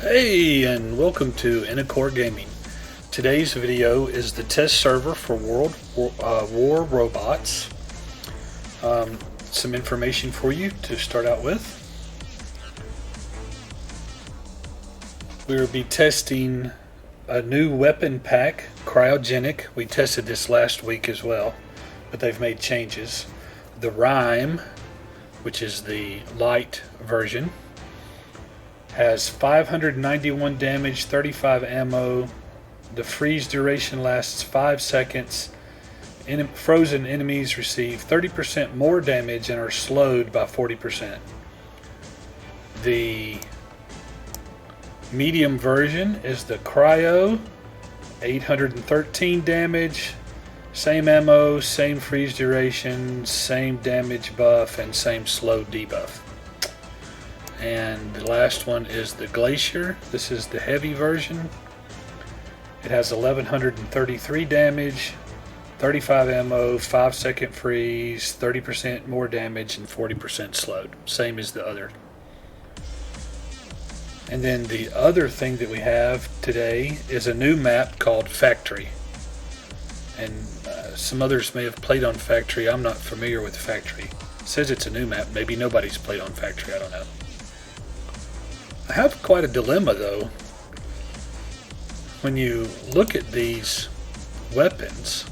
Hey, and welcome to Inicore Gaming. Today's video is the test server for War Robots. Some information for you to start out with. We will be testing a new weapon pack, Cryogenic. We tested this last week as well, but they've made changes. The Rime, which is the light version, has 591 damage, 35 ammo. The freeze duration lasts 5 seconds. Frozen enemies receive 30% more damage and are slowed by 40%. The medium version is the Cryo, 813 damage, same ammo, same freeze duration, same damage buff, and same slow debuff. And the last one is the Glacier. This is the heavy version. It has 1133 damage, 35 ammo, 5-second freeze, 30% more damage, and 40% slowed. Same as the other. And then the other thing that we have today is a new map called Factory. And some others may have played on Factory. I'm not familiar with Factory. It says it's a new map. Maybe nobody's played on Factory. I don't know. I have quite a dilemma though. When you look at these weapons,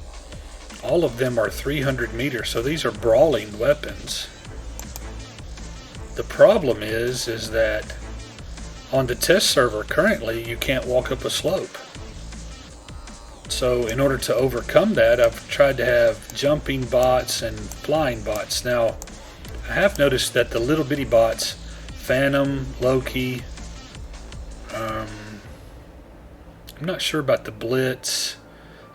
all of them are 300 meters, so these are brawling weapons. The problem is that on the test server currently you can't walk up a slope. So in order to overcome that, I've tried to have jumping bots and flying bots. Now I have noticed that the little bitty bots, Phantom, Loki, I'm not sure about the Blitz,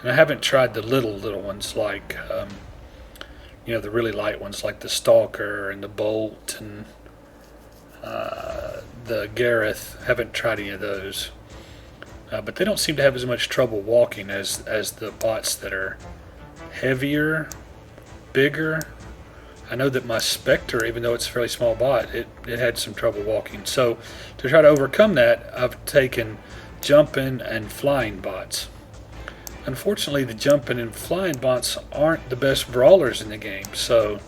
and I haven't tried the little ones like the really light ones like the Stalker and the Bolt and the Gareth. Haven't tried any of those, but they don't seem to have as much trouble walking as the bots that are heavier, bigger. I know that my Spectre, even though it's a fairly small bot, it had some trouble walking. So to try to overcome that, I've taken jumping and flying bots. Unfortunately, the jumping and flying bots aren't the best brawlers in the game, so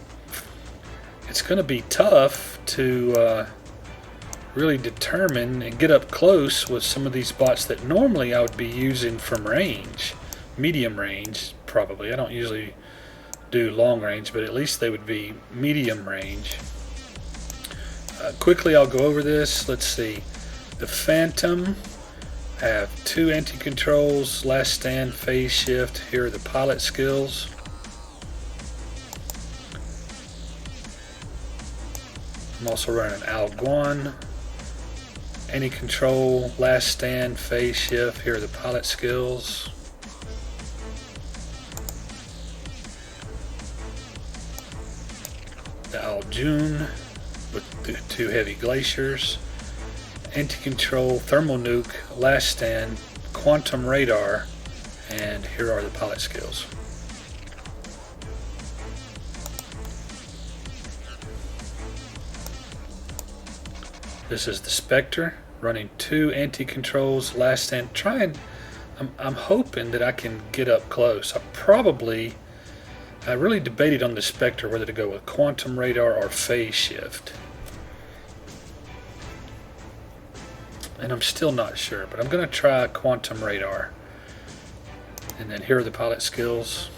it's going to be tough to really determine and get up close with some of these bots that normally I would be using from range, medium range probably. I don't usually do long range, but at least they would be medium range. Quickly I'll go over this. Let's see. The Phantom have 2 anti-controls, last stand, phase shift. Here are the pilot skills. I'm also running Alguan. Anti-control, last stand, phase shift. Here are the pilot skills. The Aljun with the 2 heavy glaciers, anti-control, thermal nuke, last stand, quantum radar, and here are the pilot skills. This is the Spectre running 2 anti-controls, last stand. I'm hoping that I can get up close. I really debated on the Spectre whether to go with quantum radar or phase shift. And I'm still not sure, but I'm going to try quantum radar. And then here are the pilot skills.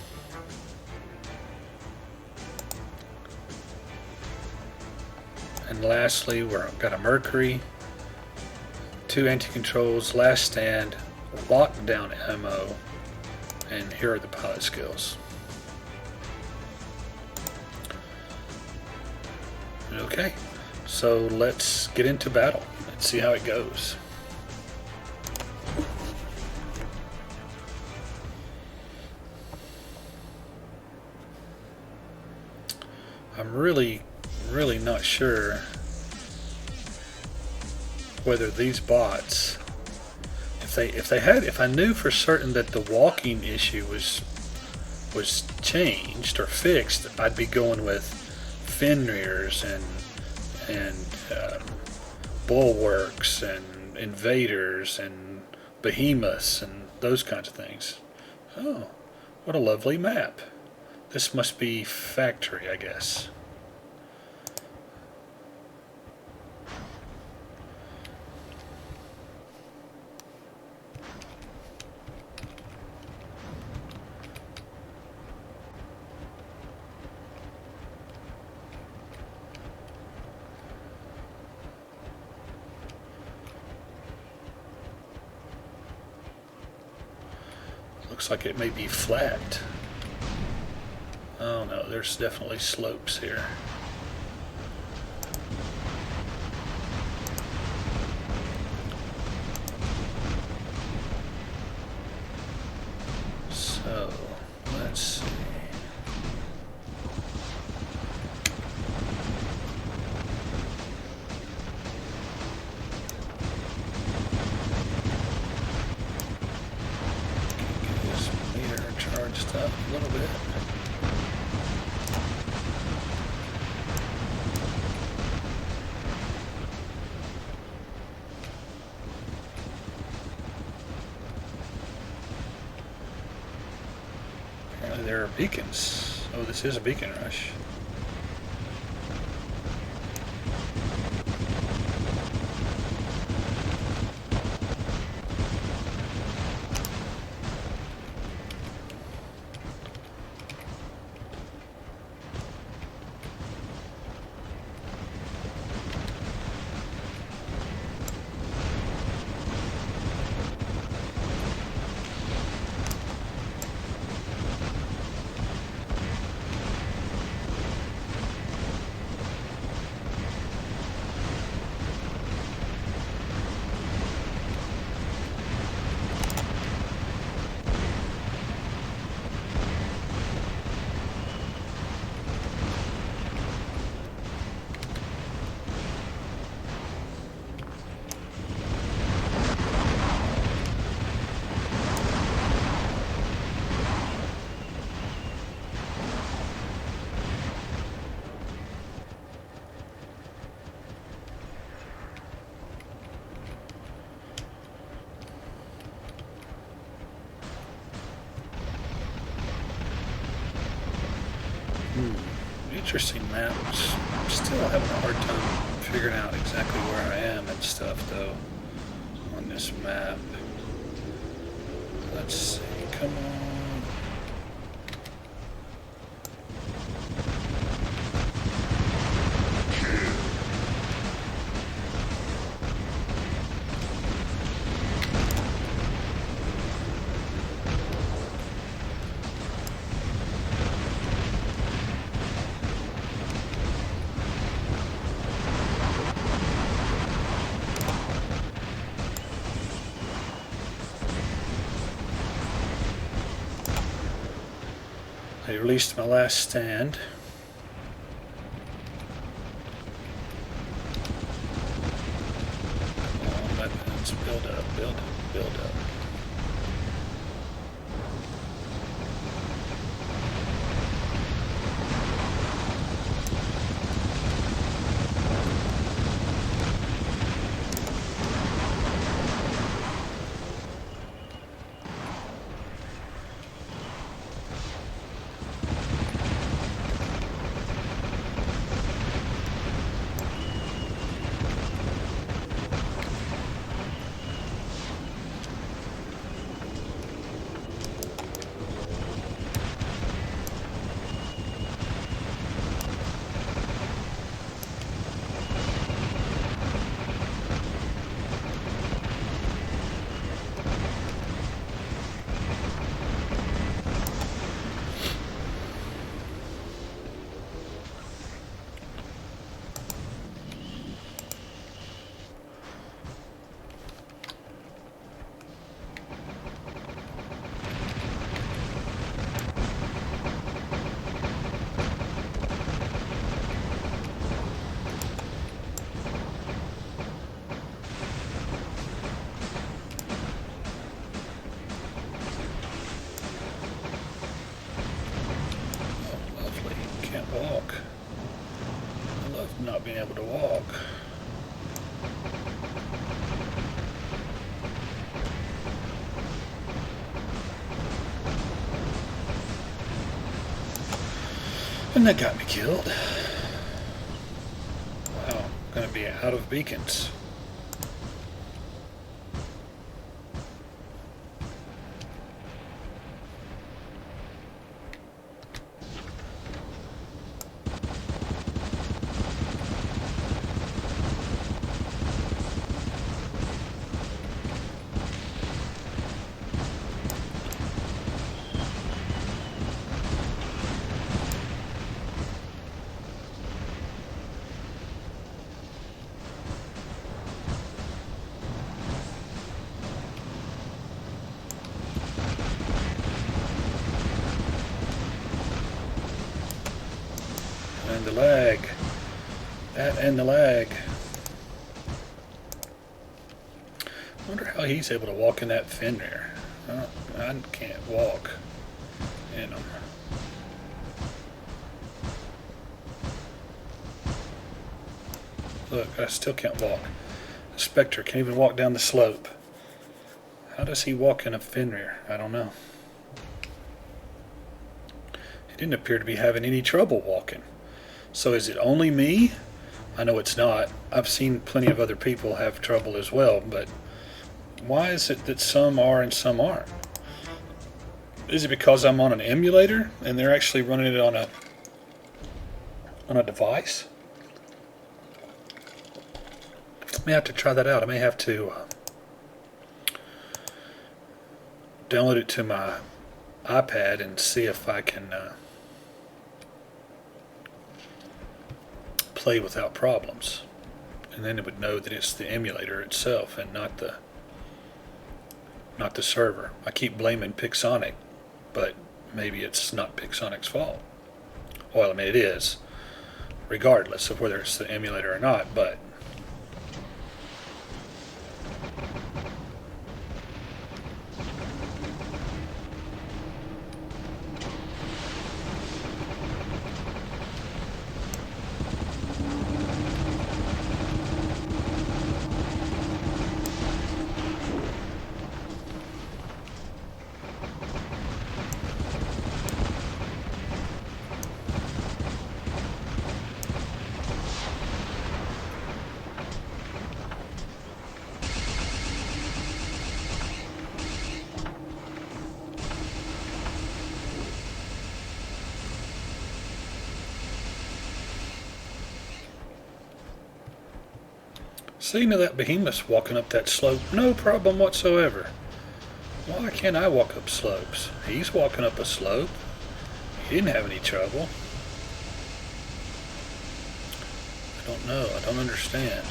And lastly, we've got a Mercury, 2 anti-controls, last stand, lockdown ammo, and here are the pilot skills. Okay, so let's get into battle. Let's see how it goes. I'm really not sure whether these bots, if I knew for certain that the walking issue was changed or fixed, I'd be going with Fenrir's and bulwarks and invaders and behemoths and those kinds of things. Oh, what a lovely map. This must be factory, I guess. Looks like it may be flat. Oh no, there's definitely slopes here. So, let's see. Charged up a little bit. Apparently there are beacons. Oh, this is a beacon rush. Interesting maps. I'm still having a hard time figuring out exactly where I am and stuff, though, on this map. Let's see. Come on. I released my last stand. Come on, weapons, build up, build up, build up. And that got me killed. Wow, gonna be out of beacons. And the lag. That and the lag. I wonder how he's able to walk in that Fenrir. I can't walk in them. Look, I still can't walk. The Spectre can't even walk down the slope. How does he walk in a Fenrir? I don't know. He didn't appear to be having any trouble walking. So is it only me? I know it's not. I've seen plenty of other people have trouble as well, but why is it that some are and some aren't? Is it because I'm on an emulator and they're actually running it on a device? I may have to try that out. I may have to download it to my iPad and see if I can play without problems, and then it would know that it's the emulator itself and not the server. I keep blaming Pixonic, but maybe it's not Pixonic's fault. Well, I mean, it is, regardless of whether it's the emulator or not, but seeing that behemoth's walking up that slope, no problem whatsoever. Why can't I walk up slopes? He's walking up a slope. He didn't have any trouble. I don't know. I don't understand.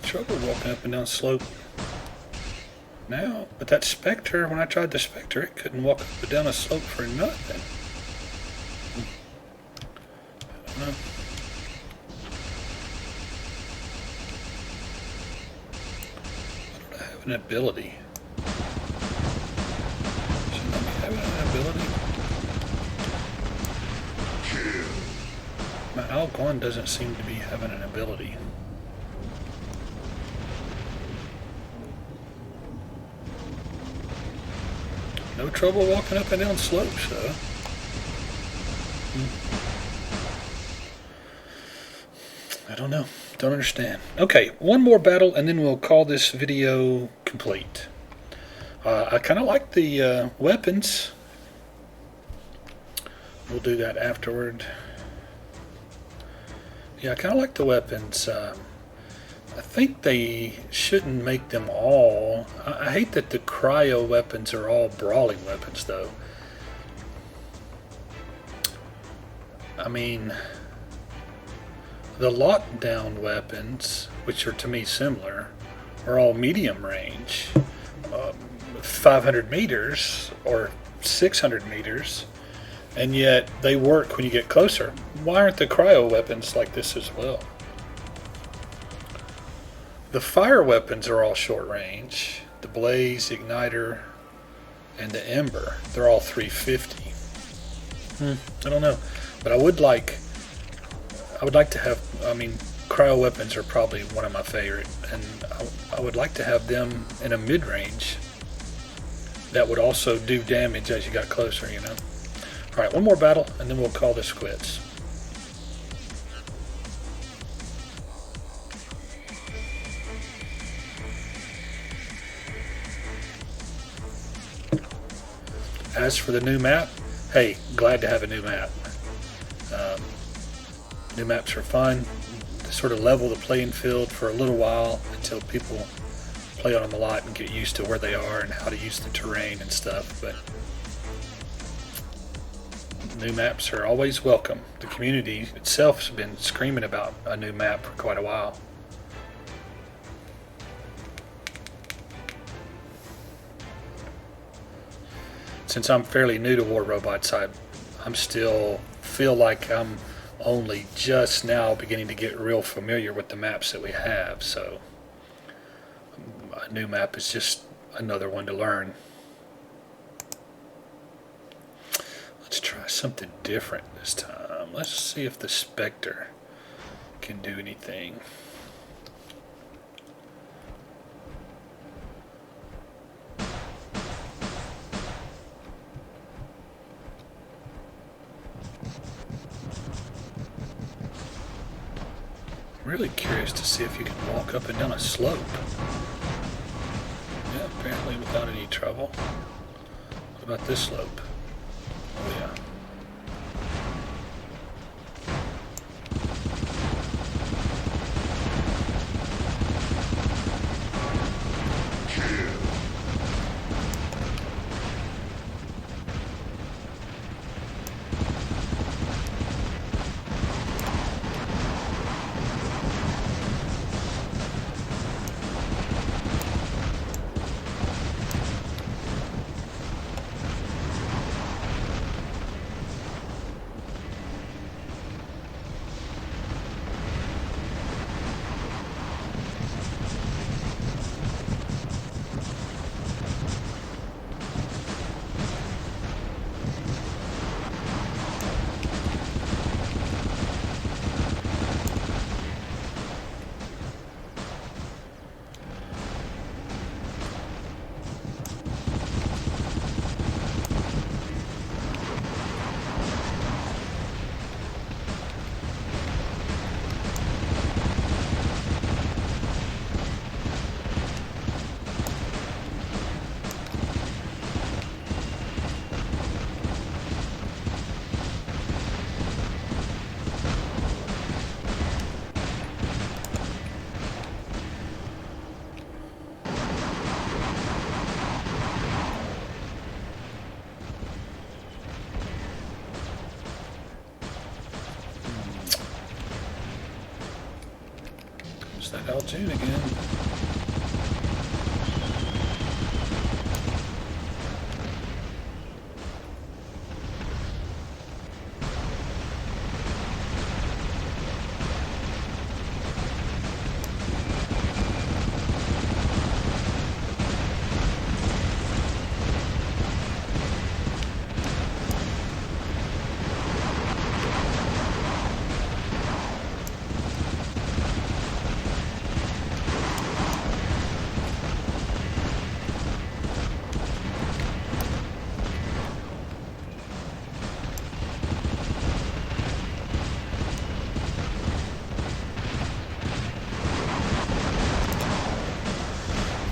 trouble walking up and down slope now. But that Spectre, when I tried the Spectre, it couldn't walk up and down a slope for nothing. I don't know. I don't have an ability. Shouldn't I be having an ability? My Algon doesn't seem to be having an ability. No trouble walking up and down slopes, though. I don't know. Don't understand. Okay, one more battle, and then we'll call this video complete. I kind of like the weapons. We'll do that afterward. Yeah, I kind of like the weapons. I think they shouldn't make them all. I hate that the cryo weapons are all brawling weapons, though. I mean, the lockdown weapons, which are to me similar, are all medium range. 500 meters or 600 meters, and yet they work when you get closer. Why aren't the cryo weapons like this as well? The fire weapons are all short range. The blaze, igniter, and the ember, they're all 350. I don't know, but I would like to have, I mean, cryo weapons are probably one of my favorite, and I would like to have them in a mid-range that would also do damage as you got closer, you know. Alright, one more battle, and then we'll call this quits. As for the new map, hey, glad to have a new map. New maps are fun. They sort of level the playing field for a little while until people play on them a lot and get used to where they are and how to use the terrain and stuff. But new maps are always welcome. The community itself has been screaming about a new map for quite a while. Since I'm fairly new to War Robots, I'm still feel like I'm only just now beginning to get real familiar with the maps that we have, so a new map is just another one to learn. Let's try something different this time. Let's see if the Spectre can do anything. Really curious to see if you can walk up and down a slope. Yeah, apparently without any trouble. What about this slope? Oh yeah. There's that Altoon again.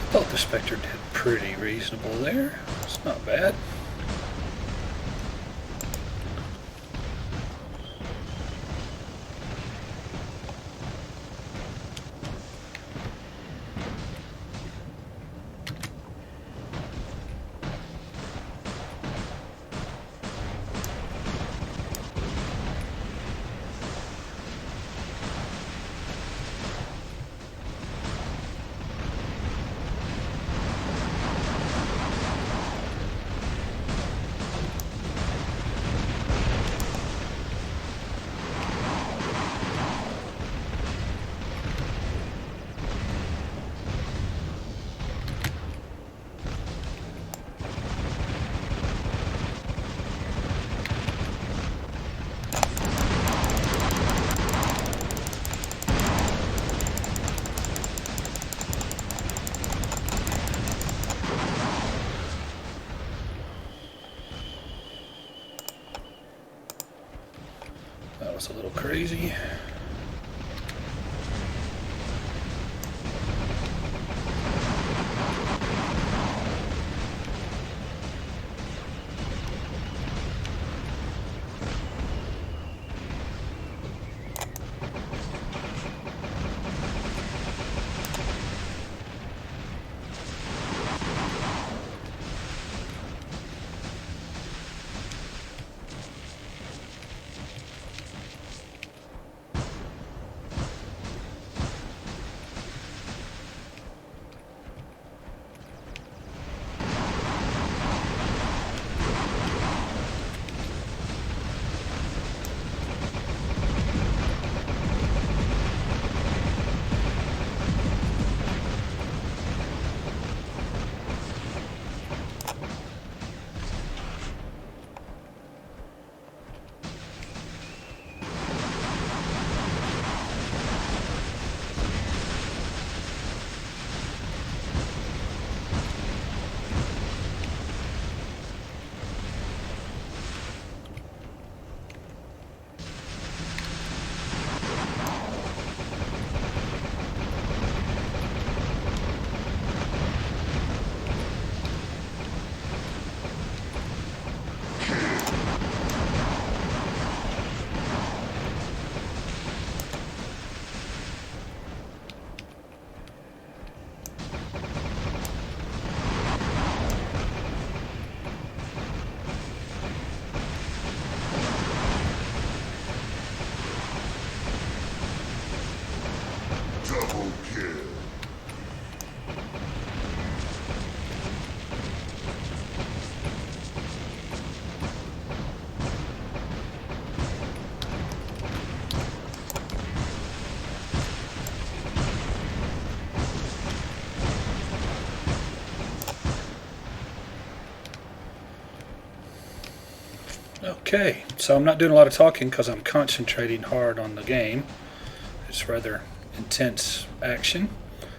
I thought the Spectre did pretty reasonable there. It's not bad. That was a little crazy. Okay, so I'm not doing a lot of talking because I'm concentrating hard on the game. It's rather intense action.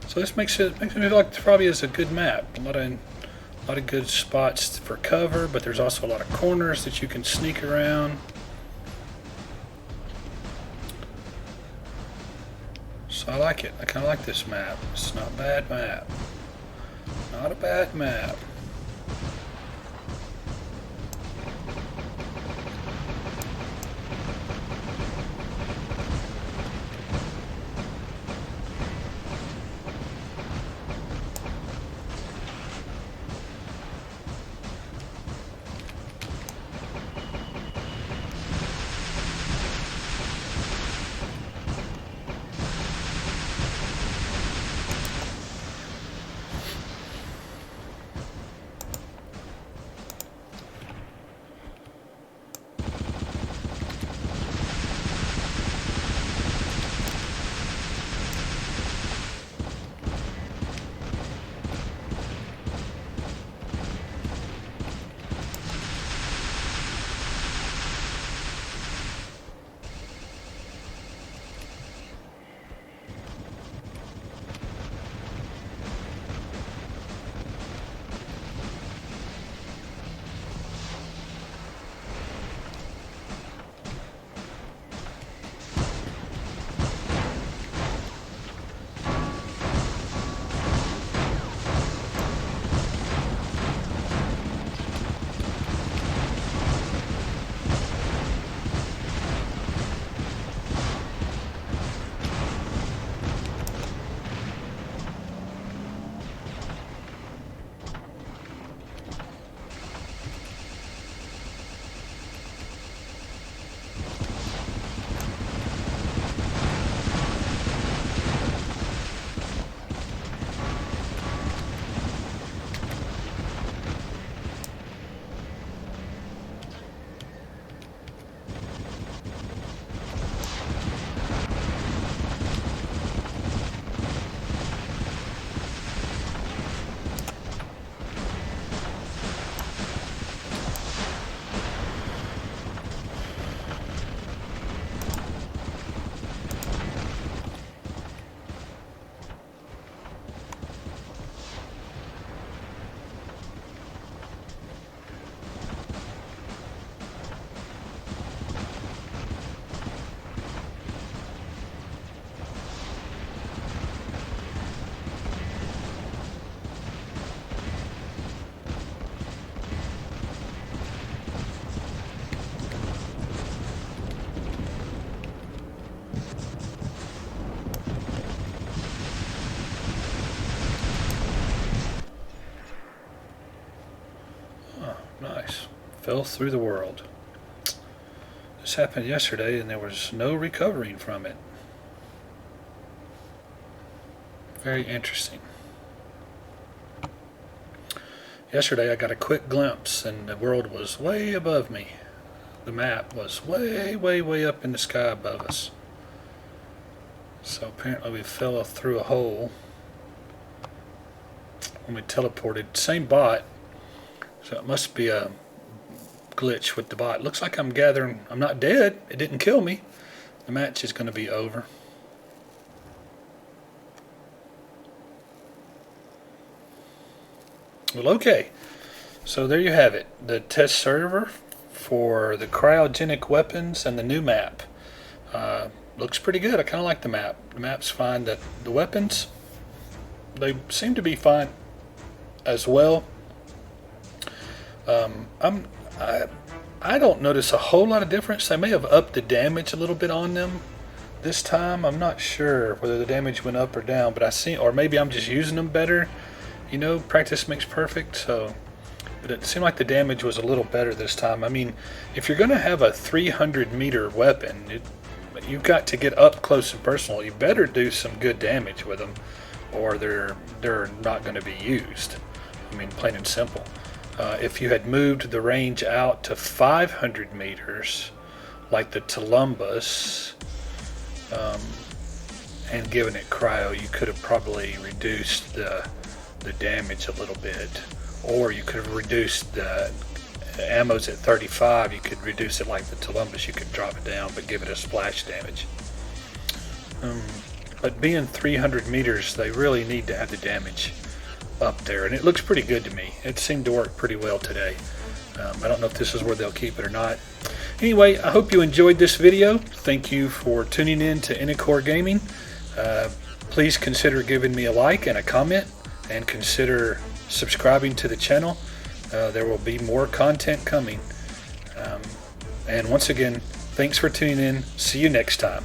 So this makes me feel like it probably is a good map. A lot of good spots for cover, but there's also a lot of corners that you can sneak around. So I like it. I kind of like this map. It's not a bad map. Not a bad map. Fell through the world. This happened yesterday and there was no recovering from it. Very interesting. Yesterday I got a quick glimpse and the world was way above me. The map was way, way, way up in the sky above us. So apparently we fell through a hole when we teleported. Same bot, so it must be a glitch with the bot. Looks like I'm gathering. I'm not dead. It didn't kill me. The match is going to be over. Well, okay. So there you have it. The test server for the Cryogenic Weapons and the new map. Looks pretty good. I kind of like the map. The map's fine. The weapons, they seem to be fine as well. I don't notice a whole lot of difference. They may have upped the damage a little bit on them this time. I'm not sure whether the damage went up or down, but I see, or maybe I'm just using them better. You know, practice makes perfect. So, but it seemed like the damage was a little better this time. I mean, if you're going to have a 300-meter weapon, you've got to get up close and personal. You better do some good damage with them, or they're not going to be used. I mean, plain and simple. If you had moved the range out to 500 meters, like the Columbus, and given it cryo, you could have probably reduced the damage a little bit, or you could have reduced the ammo's at 35. You could reduce it like the Columbus. You could drop it down, but give it a splash damage. But being 300 meters, they really need to have the damage up there, and it looks pretty good to me. It seemed to work pretty well today. I don't know if this is where they'll keep it or not. Anyway, I hope you enjoyed this video. Thank you for tuning in to Inicore Gaming. Please consider giving me a like and a comment, and consider subscribing to the channel. There will be more content coming. And once again, thanks for tuning in. See you next time.